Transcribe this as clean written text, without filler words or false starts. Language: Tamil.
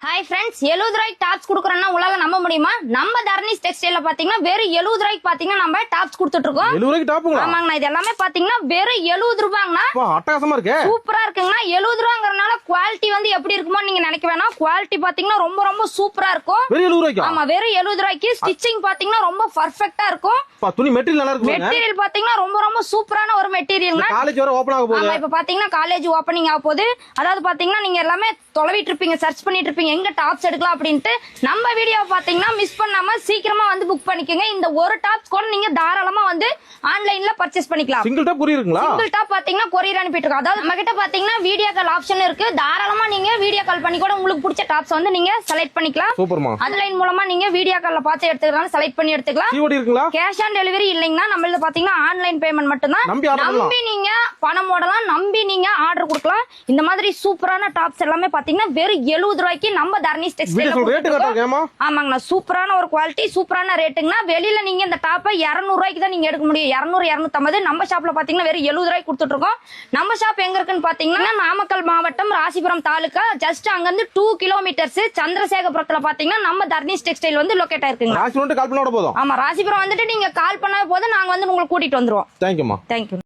ஹாய் ஃப்ரெண்ட்ஸ், 70 ரூபாய்க்கு டாப்ஸ் குடுக்குறோம்னா உலக நம்ப முடியுமா? நம்ம தர்னிஸ் டெக்ஸ்டைல்ல பாத்தீங்கன்னா வெறும் 70 ரூபாய்க்கு பாத்தீங்கன்னா நம்ம டாப்ஸ் கொடுத்துட்டு இருக்கோம். 70 ரூபாய்க்கு டாப்புங்களா? ஆமாங்கண்ணா, இது எல்லாமே பாத்தீங்கன்னா வெறும் 70 ரூபாங்கண்ணா. அட்டகாசமா இருக்கு, சூப்பரா இருக்குங்கண்ணா. 70 ரூபாங்கறனால குவாலிட்டி வந்து எப்படி இருக்குமோ நீங்க நினைக்க வேணாம். குவாலிட்டி பாத்தீங்கன்னா ரொம்ப ரொம்ப சூப்பரா இருக்கும். வெறும் 70 ரூபாய்க்கு? ஆமா, வெறும் 70 ரூபாய்க்கு. ஸ்டிச்சிங் பாத்தீங்கன்னா ரொம்ப பெர்ஃபெக்ட்டா இருக்கும். துணி மெட்டீரியல் நல்லா இருக்கு. மெட்டீரியல் பாத்தீங்கன்னா ரொம்ப ரொம்ப சூப்பரான ஒரு மெட்டீரியல்ங்க. காலேஜ் வர ஓபன் ஆக போகுது. ஆமா, இப்ப பாத்தீங்கன்னா காலேஜ் ஓபனிங் ஆக போகுது. அதாவது பாத்தீங்கன்னா நீங்க எல்லாமே தொலைவிட்டு இருப்பீங்க, சர்ச் பண்ணிட்டு இருப்பீங்க எங்க டாப்ஸ் எடுக்கலாம் அப்படின்ட்டு. நம்ம வீடியோ பாத்தீங்கன்னா மிஸ் பண்ணாம சீக்கிரமா வந்து புக் பண்ணிக்கோங்க. இந்த ஒரு டாப்ஸ் கூட நீங்க தாராளமா வந்து ஆன்லைன்ல பர்ச்சேஸ் பண்ணிக்கலாம். சிங்கிள் டாப் கொரியருங்களா? சிங்கிள் டாப் பாத்தீங்கன்னா கொரியர் அனுப்பிட்டு இருக்கோம். அதாவது நம்ம கிட்ட பாத்தீங்கன்னா வீடியோ கால் ஆப்ஷன் இருக்கு. தாராளமா நீங்க வீடியோ கால் பண்ணி கூட உங்களுக்கு பிடிச்ச டாப்ஸ் வந்து நீங்க செலக்ட் பண்ணிக்கலாம். சூப்பர்மா. ஆன்லைன் மூலமா நீங்க வீடியோ கால்ல பார்த்து எடுத்துக்கலாம், செலக்ட் பண்ணி எடுத்துக்கலாம். சிஓடி இருக்குங்களா? கேஷ் ஆன் டெலிவரி இல்லைங்கன்னா நம்மள பாத்தீங்கன்னா ஆன்லைன் பேமெண்ட் மட்டும் தான். நம்பி நீங்க பணம் போடலாம், நம்பி நீங்க ஆர்டர் கொடுக்கலாம். இந்த மாதிரி சூப்பரான டாப்ஸ் எல்லாமே பாத்தீங்கன்னா வெறும் 70 ரூபாய்க்கு நம்ம தர்னிஸ் டெக்ஸ்டைல். ஆமாங்கண்ணா, சூப்பரான ஒரு குவாலிட்டி, சூப்பரான ரேட்டுங்கண்ணா. வெளியில நீங்க இந்த டாப்பை 200 ரூபாய்க்கு தான் நீங்க எடுக்க முடியும். 200 250. நம்ம ஷாப்ல பாத்தீங்கன்னா வெறும் 70 ரூபாய்க்கு கொடுத்துட்டு இருக்கோம். நம்ம ஷாப் எங்க இருக்குன்னு பாத்தீங்கன்னா நாமக்கல் மாவட்டம், ராசிபுரம் தாலுகா. ஜஸ்ட் அங்க இருந்து 2 கிலோமீட்டர்ஸ் சந்திரசேகரபுரத்துல பாத்தீங்கன்னா நம்ம தர்னிஸ் டெக்ஸ்டைல் வந்து லொகேட் ஆயிருக்குங்க. ராசிபுரம் கால் பண்ணா போதும். ஆமா, ராசிபுரம் வந்துட்டு நீங்க கால் பண்ண போது நாங்க வந்து உங்களுக்கு கூட்டிட்டு வந்துருவோம். தேங்க்யூமா. தேங்க்யூ.